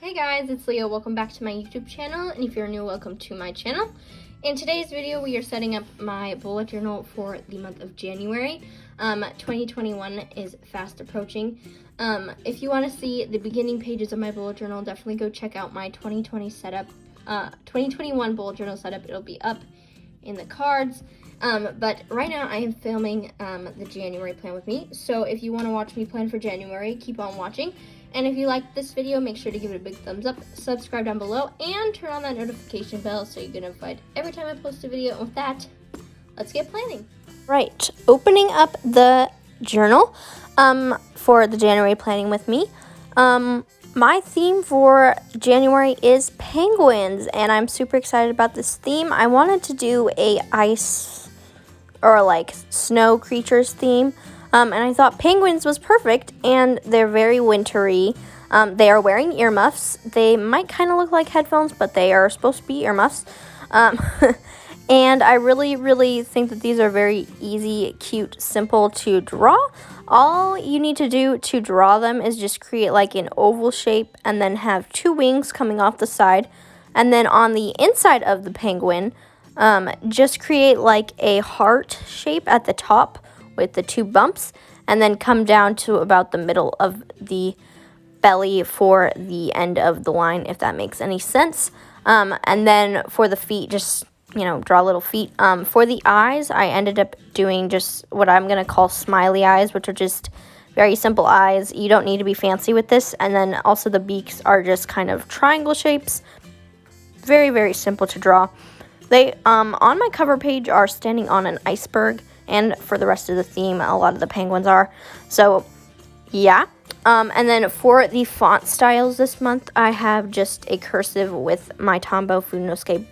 Hey guys, it's Leo. Welcome back to my YouTube channel, and if you're new, welcome to my channel. In today's video, we are setting up my bullet journal for the month of January. 2021 is fast approaching. If you want to see the beginning pages of my bullet journal, definitely go check out my 2021 bullet journal setup. It'll be up in the cards. But right now I am filming the January plan with me. So if you want to watch me plan for January, keep on watching. And if you like this video, make sure to give it a big thumbs up, subscribe down below, and turn on that notification bell so you get notified every time I post a video. And with that, let's get planning. Right, opening up the journal for the January planning with me. My theme for January is penguins, and I'm super excited about this theme. I wanted to do a ice or like snow creatures theme. And I thought penguins was perfect, and they're very wintry. They are wearing earmuffs. They might kind of look like headphones, but they are supposed to be earmuffs. And I really think that these are very easy, cute, simple to draw. All you need to do to draw them is just create like an oval shape and then have two wings coming off the side. And then on the inside of the penguin, just create like a heart shape at the top with the two bumps, and then come down to about the middle of the belly for the end of the line, if that makes any sense. And then for the feet, just, draw little feet. For the eyes, I ended up doing just what I'm going to call smiley eyes, which are just very simple eyes. You don't need to be fancy with this. And then also the beaks are just kind of triangle shapes. Very simple to draw. They, on my cover page, are standing on an iceberg. And for the rest of the theme, a lot of the penguins are. So, yeah. And then for the font styles this month, I have just a cursive with my Tombow Fudenosuke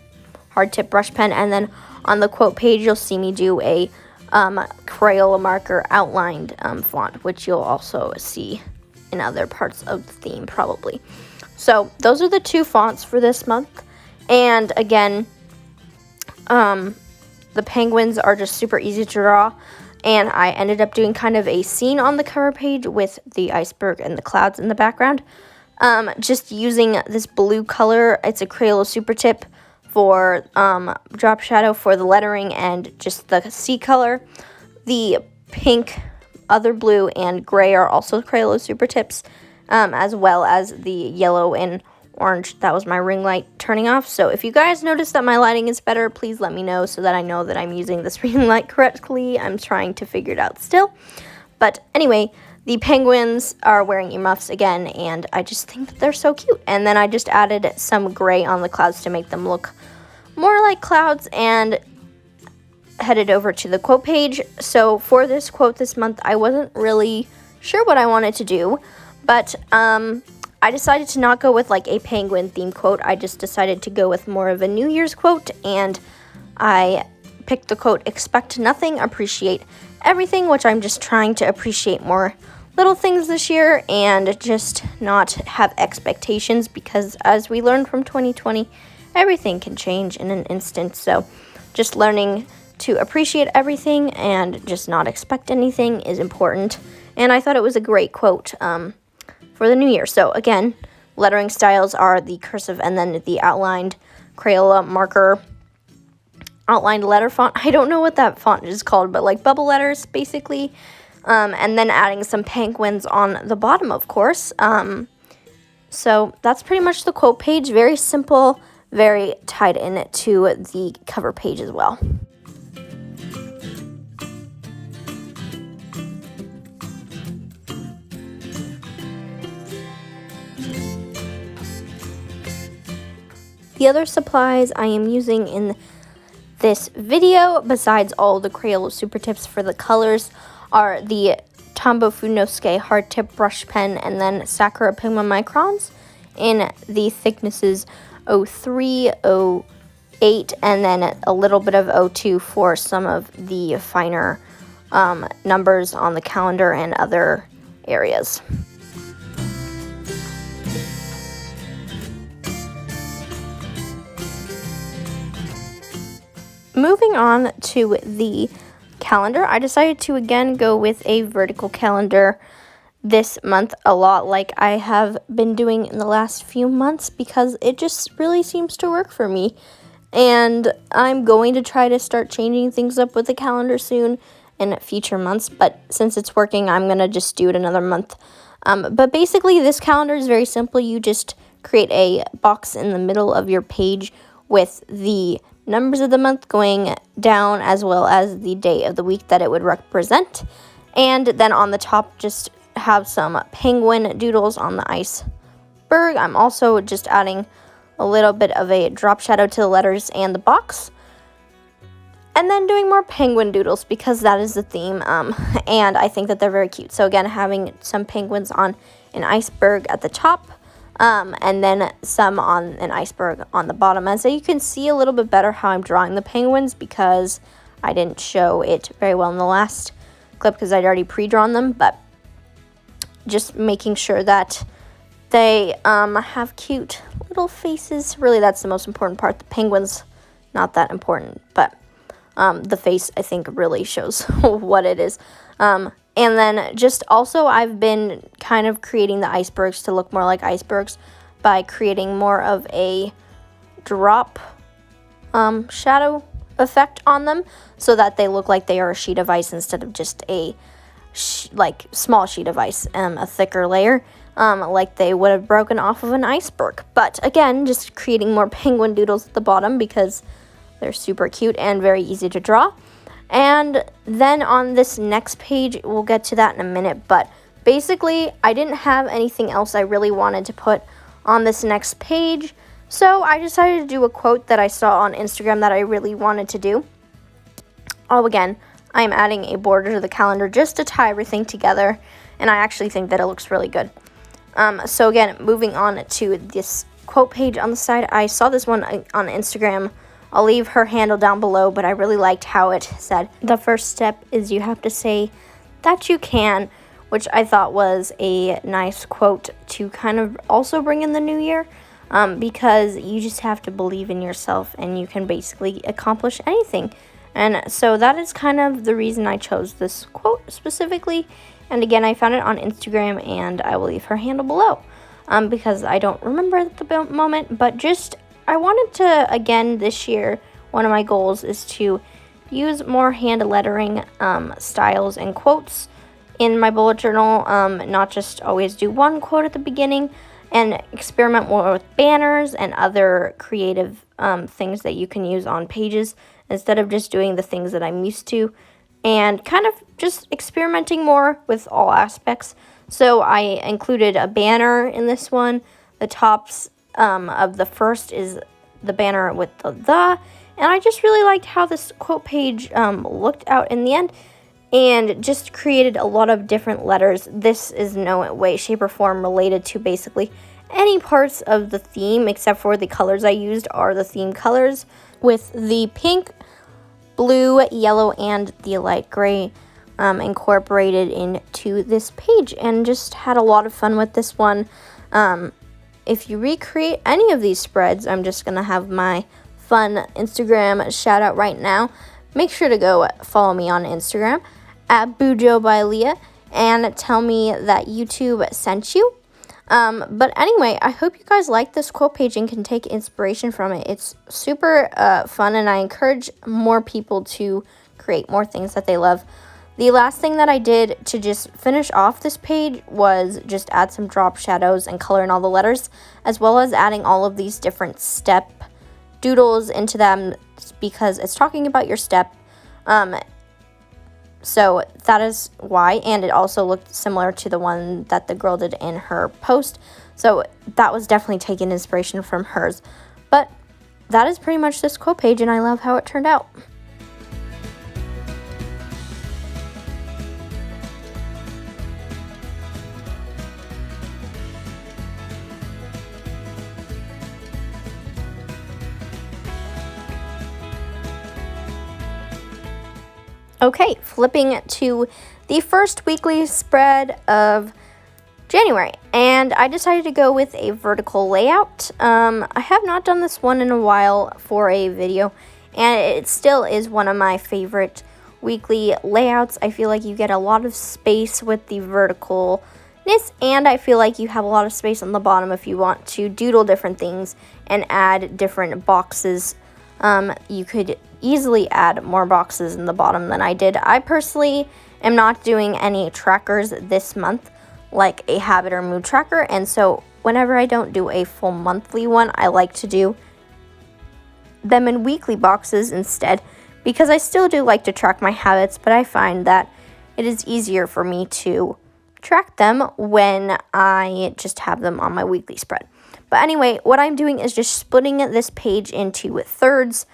hard tip brush pen. And then on the quote page, you'll see me do a Crayola marker outlined font, which you'll also see in other parts of the theme probably. So those are the two fonts for this month. And again, the penguins are just super easy to draw, and I ended up doing kind of a scene on the cover page with the iceberg and the clouds in the background. Just using this blue color. It's a Crayola super tip for drop shadow for the lettering and just the sea color. The pink, other blue, and gray are also Crayola super tips, as well as the yellow and orange. That was my ring light turning off. So if you guys notice that my lighting is better, please let me know so that I know that I'm using this ring light correctly. I'm trying to figure it out still. But anyway, the penguins are wearing earmuffs again, and I just think that they're so cute. And then I just added some gray on the clouds to make them look more like clouds, and headed over to the quote page. So for this quote this month, I wasn't really sure what I wanted to do, but I decided to not go with like a penguin theme quote. I just decided to go with more of a New Year's quote, and I picked the quote, "Expect nothing, appreciate everything," which I'm just trying to appreciate more little things this year and just not have expectations, because as we learned from 2020, everything can change in an instant. So just learning to appreciate everything and just not expect anything is important. And I thought it was a great quote for the new year. So again, lettering styles are the cursive and then the outlined Crayola marker outlined letter font. I don't know what that font is called, but like bubble letters basically. And then adding some penguins on the bottom, of course. So that's pretty much the quote page. Very simple, very tied in to the cover page as well. The other supplies I am using in this video, besides all the Crayola super tips for the colors, are the Tombow Fudenosuke hard tip brush pen and then Sakura pigma microns in the thicknesses 03, 08, and then a little bit of 02 for some of the finer numbers on the calendar and other areas. Moving on to the calendar, I decided to again go with a vertical calendar. this month a lot like I have been doing in the last few months because it just really seems to work for me. And I'm going to try to start changing things up with the calendar soon in future months, but since it's working, I'm going to just do it another month. But basically, this calendar is very simple. You just create a box in the middle of your page with the numbers of the month going down as well as the day of the week that it would represent. And then on the top, just have some penguin doodles on the iceberg. I'm also just adding a little bit of a drop shadow to the letters and the box. And then doing more penguin doodles because that is the theme. And I think that they're very cute. So again, having some penguins on an iceberg at the top. And then some on an iceberg on the bottom. And so you can see a little bit better how I'm drawing the penguins because I didn't show it very well in the last clip because I'd already pre-drawn them. But just making sure that they have cute little faces. Really, that's the most important part. The penguins, not that important, but the face, I think, really shows what it is. And then just also, I've been kind of creating the icebergs to look more like icebergs by creating more of a drop shadow effect on them so that they look like they are a sheet of ice instead of just a small sheet of ice, a thicker layer, like they would have broken off of an iceberg. But again, just creating more penguin doodles at the bottom because they're super cute and very easy to draw. And then on this next page, we'll get to that in a minute, but basically I didn't have anything else I really wanted to put on this next page, so I decided to do a quote that I saw on Instagram that I really wanted to do. Oh, again, I'm adding a border to the calendar just to tie everything together, and I actually think that it looks really good. So again, moving on to this quote page on the side, I saw this one on Instagram. I'll leave her handle down below, but I really liked how it said, the first step is you have to say that you can, which I thought was a nice quote to kind of also bring in the new year, because you just have to believe in yourself and you can basically accomplish anything. And so that is kind of the reason I chose this quote specifically. And again, I found it on Instagram, and I will leave her handle below because I don't remember at the moment. But just, I wanted to, again, this year, one of my goals is to use more hand lettering styles and quotes in my bullet journal, not just always do one quote at the beginning, and experiment more with banners and other creative things that you can use on pages instead of just doing the things that I'm used to, and kind of just experimenting more with all aspects. So I included a banner in this one. The tops of the first is the banner with the, and I just really liked how this quote page looked out in the end, and just created a lot of different letters. This is no way, shape, or form related to basically any parts of the theme except for the colors I used are the theme colors, with the pink, blue, yellow, and the light gray incorporated into this page, and just had a lot of fun with this one. If you recreate any of these spreads, I'm just going to have my fun Instagram shout out right now. Make sure to go follow me on Instagram at Bujo by Leah and tell me that YouTube sent you. But anyway, I hope you guys like this quote page and can take inspiration from it. It's super fun, and I encourage more people to create more things that they love. The last thing that I did to just finish off this page was just add some drop shadows and color in all the letters, as well as adding all of these different step doodles into them because it's talking about your step. So that is why, and it also looked similar to the one that the girl did in her post. So that was definitely taking inspiration from hers. But that is pretty much this quote page, and I love how it turned out. Okay, flipping to the first weekly spread of January, and I decided to go with a vertical layout. I have not done this one in a while for a video, and it still is one of my favorite weekly layouts. I feel like you get a lot of space with the vertical and I feel like you have a lot of space on the bottom if you want to doodle different things and add different boxes. You could easily add more boxes in the bottom than I did. I personally am not doing any trackers this month, like a habit or mood tracker, and so whenever I don't do a full monthly one, I like to do them in weekly boxes instead, because I still do like to track my habits, but I find that it is easier for me to track them when I just have them on my weekly spread. But anyway, what I'm doing is just splitting this page into thirds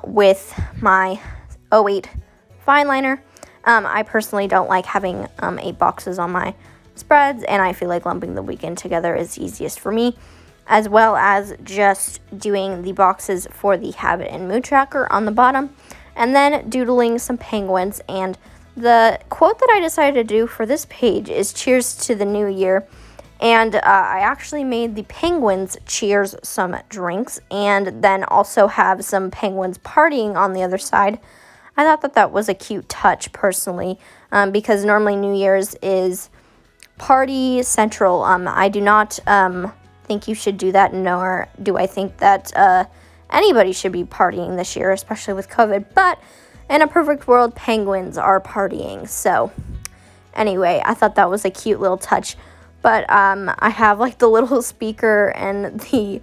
with my 08 fine liner. I personally don't like having 8 boxes on my spreads, and I feel like lumping the weekend together is easiest for me, as well as just doing the boxes for the habit and mood tracker on the bottom, and then doodling some penguins. And the quote that I decided to do for this page is "Cheers to the New Year," and I actually made the penguins cheers some drinks, and then also have some penguins partying on the other side. I thought that that was a cute touch personally, because normally New Year's is party central. I do not think you should do that, nor do I think that anybody should be partying this year, especially with COVID. But in a perfect world, penguins are partying. So anyway, I thought that was a cute little touch. But I have like the little speaker, and the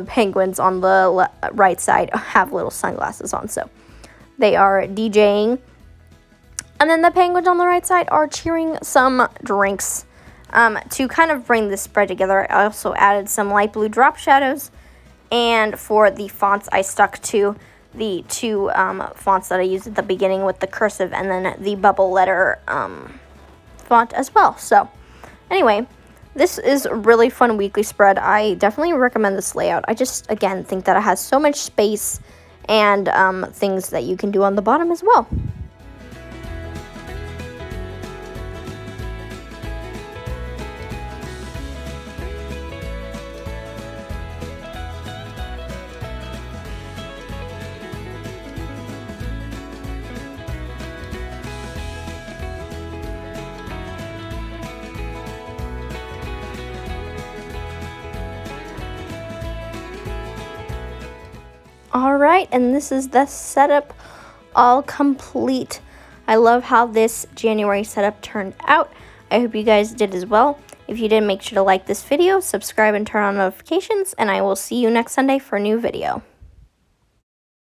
penguins on the right side have little sunglasses on, so they are DJing. And then the penguins on the right side are cheering some drinks. To kind of bring this spread together, I also added some light blue drop shadows. And for the fonts, I stuck to the 2 fonts that I used at the beginning with the cursive and then the bubble letter font as well. So anyway, this is a really fun weekly spread. I definitely recommend this layout. I just, again, think that it has so much space and things that you can do on the bottom as well. Alright, and this is the setup all complete. I love how this January setup turned out. I hope you guys did as well. If you did, make sure to like this video, subscribe, and turn on notifications, and I will see you next Sunday for a new video.